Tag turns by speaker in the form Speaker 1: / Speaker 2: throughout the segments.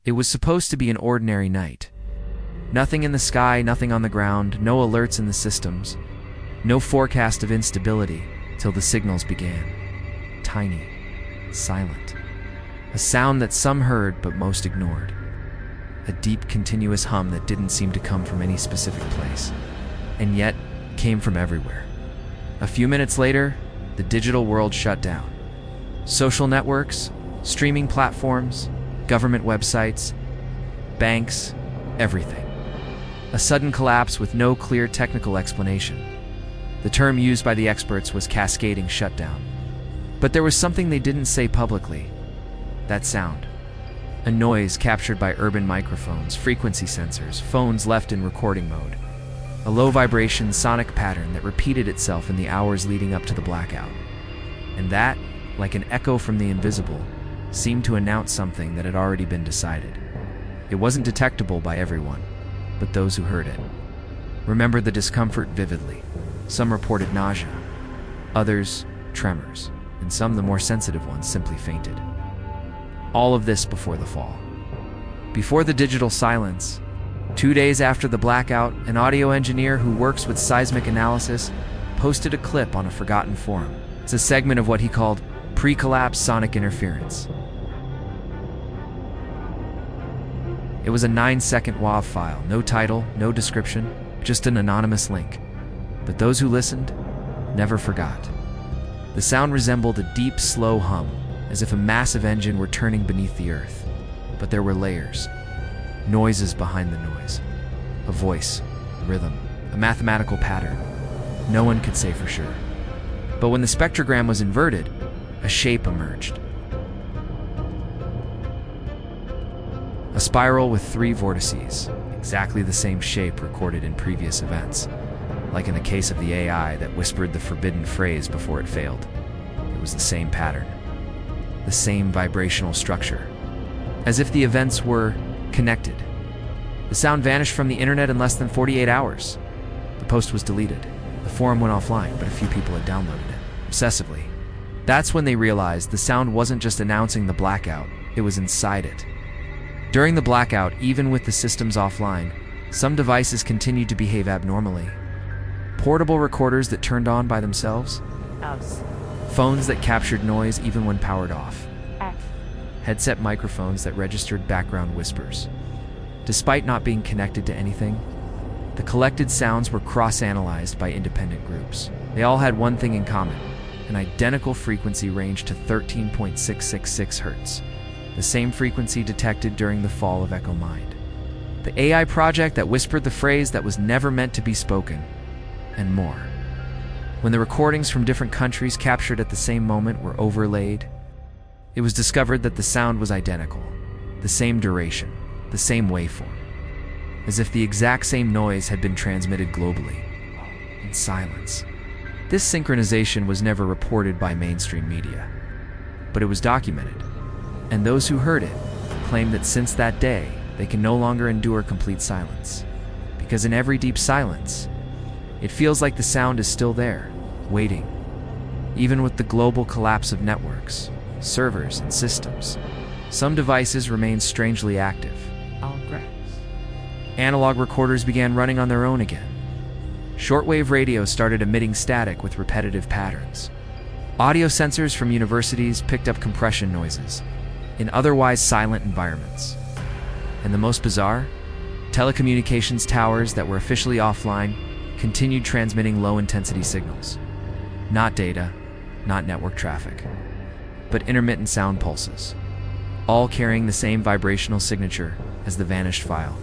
Speaker 1: It was supposed to be an ordinary night. Nothing in the sky, nothing on the ground, no alerts in the systems, no forecast of instability, till the signals began. Tiny, silent. A sound that some heard but most ignored. A deep, continuous hum that didn't seem to come from any specific place, and yet came from everywhere. A few minutes later, the digital world shut down. Social networks, streaming platforms, government websites, banks, everything. A sudden collapse with no clear technical explanation. The term used by the experts was cascading shutdown. But there was something they didn't say publicly. That sound. A noise captured by urban microphones, frequency sensors, phones left in recording mode. A low vibration sonic pattern that repeated itself in the hours leading up to the blackout. And that, like an echo from the invisible, seemed to announce something that had already been decided. It wasn't detectable by everyone, but those who heard it remembered the discomfort vividly. Some reported nausea, others tremors, and some, the more sensitive ones, simply fainted. All of this before the fall. Before the digital silence, 2 days after the blackout, an audio engineer who works with seismic analysis posted a clip on a forgotten forum. It's a segment of what he called pre-collapse sonic interference. It was a 9-second WAV file, no title, no description, just an anonymous link. But those who listened never forgot. The sound resembled a deep, slow hum, as if a massive engine were turning beneath the earth. But there were layers, noises behind the noise, a voice, rhythm, a mathematical pattern. No one could say for sure. But when the spectrogram was inverted, a shape emerged. A spiral with 3 vortices, exactly the same shape recorded in previous events, like in the case of the AI that whispered the forbidden phrase before it failed. It was the same pattern, the same vibrational structure, as if the events were connected. The sound vanished from the internet in less than 48 hours. The post was deleted. The forum went offline, but a few people had downloaded it, obsessively. That's when they realized the sound wasn't just announcing the blackout, it was inside it. During the blackout, even with the systems offline, some devices continued to behave abnormally. Portable recorders that turned on by themselves. Phones that captured noise even when powered off. Headset microphones that registered background whispers. Despite not being connected to anything, the collected sounds were cross-analyzed by independent groups. They all had one thing in common: an identical frequency range to 13.666 Hz, the same frequency detected during the fall of Echo Mind. The AI project that whispered the phrase that was never meant to be spoken, and more. When the recordings from different countries captured at the same moment were overlaid, it was discovered that the sound was identical, the same duration, the same waveform, as if the exact same noise had been transmitted globally, in silence. This synchronization was never reported by mainstream media, but it was documented, and those who heard it claimed that since that day, they can no longer endure complete silence, because in every deep silence, it feels like the sound is still there, waiting. Even with the global collapse of networks, servers, and systems, some devices remain strangely active. Analog recorders began running on their own again. Shortwave radio started emitting static with repetitive patterns. Audio sensors from universities picked up compression noises in otherwise silent environments. And the most bizarre, telecommunications towers that were officially offline continued transmitting low-intensity signals. Not data, not network traffic, but intermittent sound pulses, all carrying the same vibrational signature as the vanished file.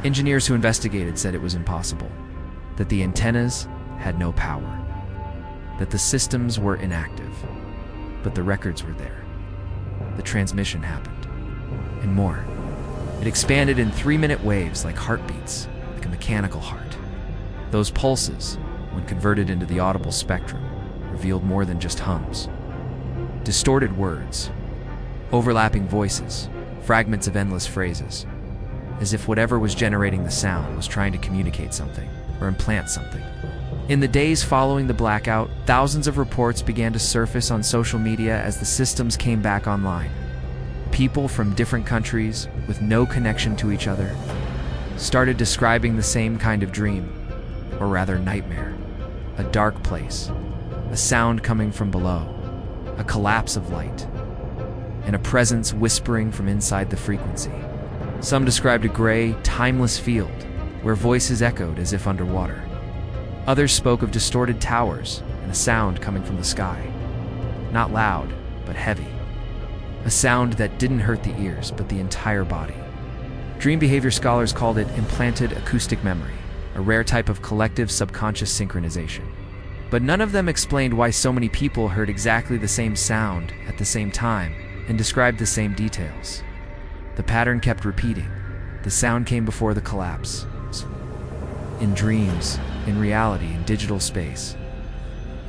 Speaker 1: Engineers who investigated said it was impossible, that the antennas had no power, that the systems were inactive, but the records were there. The transmission happened, and more. It expanded in 3-minute waves like heartbeats, like a mechanical heart. Those pulses, when converted into the audible spectrum, revealed more than just hums. Distorted words, overlapping voices, fragments of endless phrases, as if whatever was generating the sound was trying to communicate something or implant something. In the days following the blackout, thousands of reports began to surface on social media as the systems came back online. People from different countries, with no connection to each other, started describing the same kind of dream, or rather nightmare. A dark place, a sound coming from below, a collapse of light, and a presence whispering from inside the frequency. Some described a gray, timeless field where voices echoed as if underwater. Others spoke of distorted towers and a sound coming from the sky. Not loud, but heavy. A sound that didn't hurt the ears, but the entire body. Dream behavior scholars called it implanted acoustic memory, a rare type of collective subconscious synchronization. But none of them explained why so many people heard exactly the same sound at the same time and described the same details. The pattern kept repeating. The sound came before the collapse. In dreams, in reality, in digital space.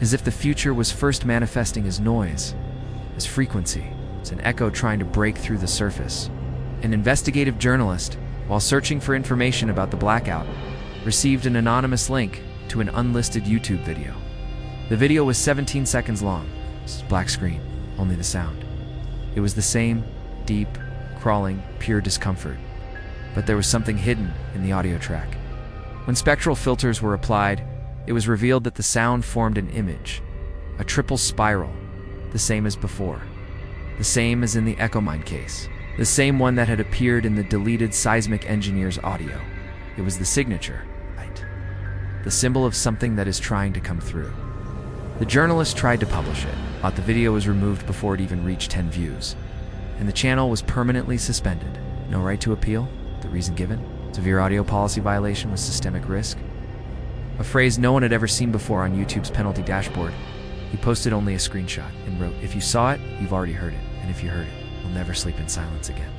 Speaker 1: As if the future was first manifesting as noise, as frequency, as an echo trying to break through the surface. An investigative journalist, while searching for information about the blackout, received an anonymous link to an unlisted YouTube video. The video was 17 seconds long. Black screen, only the sound. It was the same, deep, crawling, pure discomfort. But there was something hidden in the audio track. When spectral filters were applied, it was revealed that the sound formed an image, a triple spiral, the same as before. The same as in the EchoMind case. The same one that had appeared in the deleted Seismic Engineer's audio. It was the signature, right? The symbol of something that is trying to come through. The journalist tried to publish it, but the video was removed before it even reached 10 views. And the channel was permanently suspended. No right to appeal? The reason given? Severe audio policy violation with systemic risk? A phrase no one had ever seen before on YouTube's penalty dashboard. He posted only a screenshot and wrote, "If you saw it, you've already heard it. And if you heard it, you'll never sleep in silence again."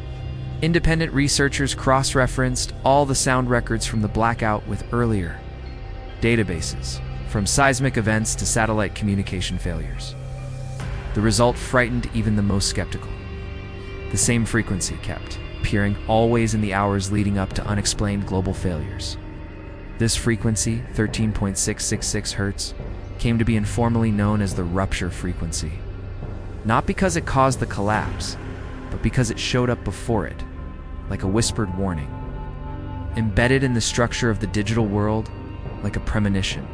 Speaker 1: Independent researchers cross-referenced all the sound records from the blackout with earlier databases, from seismic events to satellite communication failures. The result frightened even the most skeptical. The same frequency kept appearing always in the hours leading up to unexplained global failures. This frequency, 13.666 Hz, came to be informally known as the rupture frequency. Not because it caused the collapse, but because it showed up before it, like a whispered warning. Embedded in the structure of the digital world, like a premonition.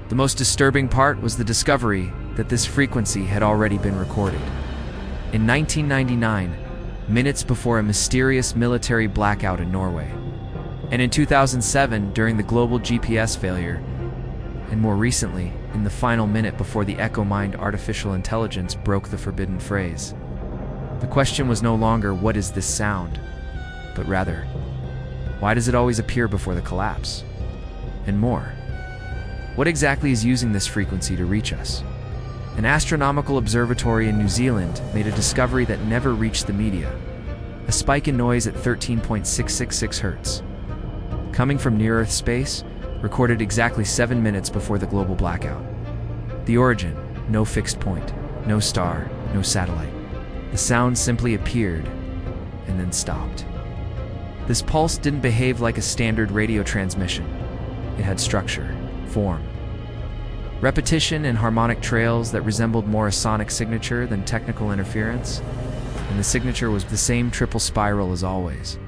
Speaker 1: The most disturbing part was the discovery that this frequency had already been recorded. In 1999, minutes before a mysterious military blackout in Norway. And in 2007, during the global GPS failure, and more recently, in the final minute before the EchoMind artificial intelligence broke the forbidden phrase. The question was no longer, what is this sound? But rather, why does it always appear before the collapse? And more, what exactly is using this frequency to reach us? An astronomical observatory in New Zealand made a discovery that never reached the media. A spike in noise at 13.666 Hz. Coming from near-Earth space, recorded exactly 7 minutes before the global blackout. The origin, no fixed point, no star, no satellite. The sound simply appeared and then stopped. This pulse didn't behave like a standard radio transmission. It had structure, form, repetition and harmonic trails that resembled more a sonic signature than technical interference, and the signature was the same triple spiral as always.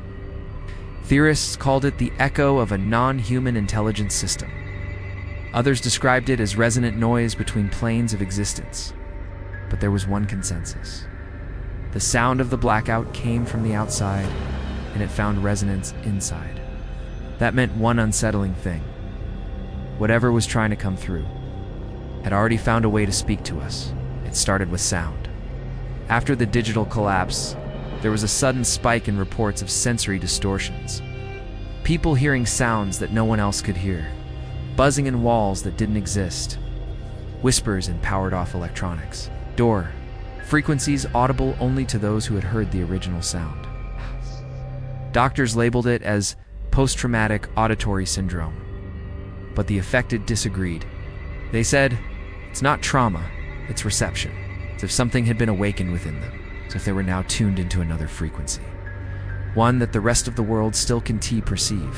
Speaker 1: Theorists called it the echo of a non-human intelligence system. Others described it as resonant noise between planes of existence. But there was one consensus. The sound of the blackout came from the outside, and it found resonance inside. That meant one unsettling thing. Whatever was trying to come through had already found a way to speak to us. It started with sound. After the digital collapse, there was a sudden spike in reports of sensory distortions. People hearing sounds that no one else could hear, buzzing in walls that didn't exist, whispers in powered-off electronics, door, frequencies audible only to those who had heard the original sound. Doctors labeled it as post-traumatic auditory syndrome, but the affected disagreed. They said, it's not trauma, it's reception. It's as if something had been awakened within them. As if they were now tuned into another frequency, one that the rest of the world still can perceive.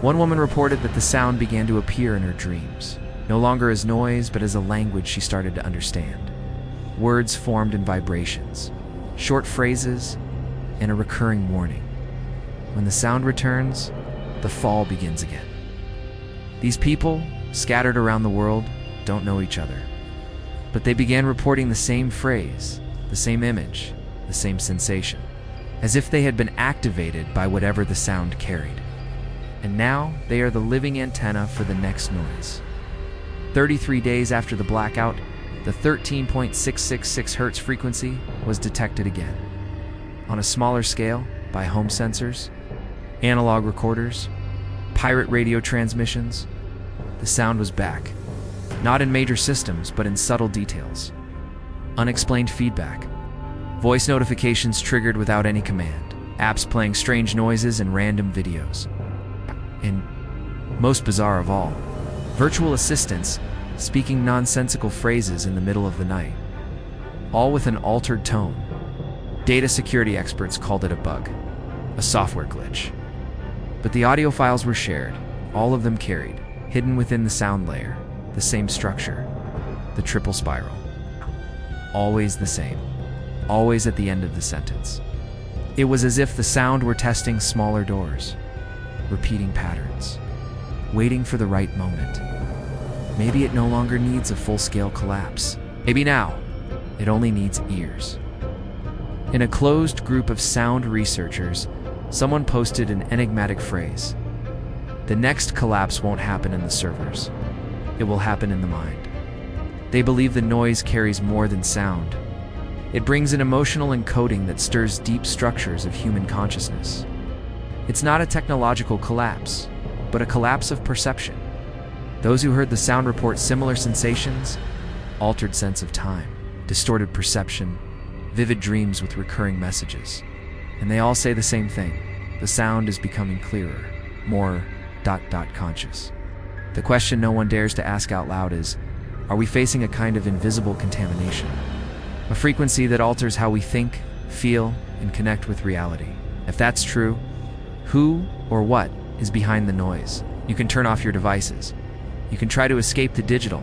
Speaker 1: One woman reported that the sound began to appear in her dreams, no longer as noise, but as a language she started to understand. Words formed in vibrations, short phrases, and a recurring warning. When the sound returns, the fall begins again. These people, scattered around the world, don't know each other. But they began reporting the same phrase, the same image, the same sensation, as if they had been activated by whatever the sound carried. And now they are the living antenna for the next noise. 33 days after the blackout, the 13.666 Hz frequency was detected again. On a smaller scale, by home sensors, analog recorders, pirate radio transmissions, the sound was back. Not in major systems, but in subtle details. Unexplained feedback. Voice notifications triggered without any command. Apps playing strange noises and random videos. And, most bizarre of all, virtual assistants speaking nonsensical phrases in the middle of the night. All with an altered tone. Data security experts called it a bug, a software glitch. But the audio files were shared, all of them carried, hidden within the sound layer, the same structure, the triple spiral. Always the same, always at the end of the sentence. It was as if the sound were testing smaller doors, repeating patterns, waiting for the right moment. Maybe it no longer needs a full-scale collapse. Maybe now, it only needs ears. In a closed group of sound researchers, someone posted an enigmatic phrase. The next collapse won't happen in the servers. It will happen in the mind. They believe the noise carries more than sound. It brings an emotional encoding that stirs deep structures of human consciousness. It's not a technological collapse, but a collapse of perception. Those who heard the sound report similar sensations, altered sense of time, distorted perception, vivid dreams with recurring messages. And they all say the same thing. The sound is becoming clearer, more ... conscious. The question no one dares to ask out loud is, are we facing a kind of invisible contamination? A frequency that alters how we think, feel, and connect with reality. If that's true, who or what is behind the noise? You can turn off your devices. You can try to escape the digital,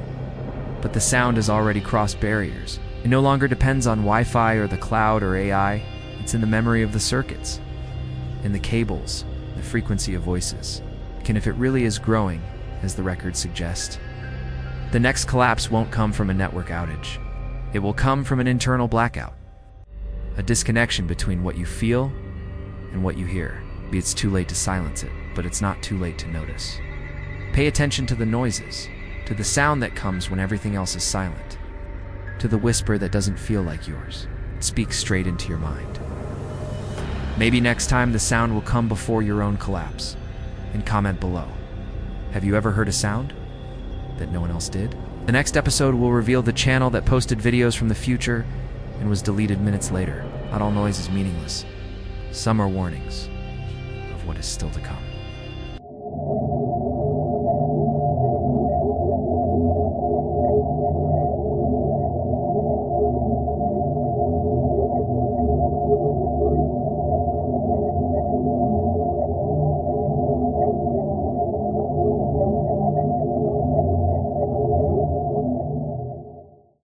Speaker 1: but the sound has already crossed barriers. It no longer depends on Wi-Fi or the cloud or AI. It's in the memory of the circuits, in the cables, the frequency of voices. And if it really is growing, as the records suggest, the next collapse won't come from a network outage. It will come from an internal blackout. A disconnection between what you feel and what you hear. Maybe it's too late to silence it, but it's not too late to notice. Pay attention to the noises, to the sound that comes when everything else is silent, to the whisper that doesn't feel like yours. It speaks straight into your mind. Maybe next time the sound will come before your own collapse. And comment below. Have you ever heard a sound that no one else did? The next episode will reveal the channel that posted videos from the future and was deleted minutes later. Not all noise is meaningless. Some are warnings of what is still to come.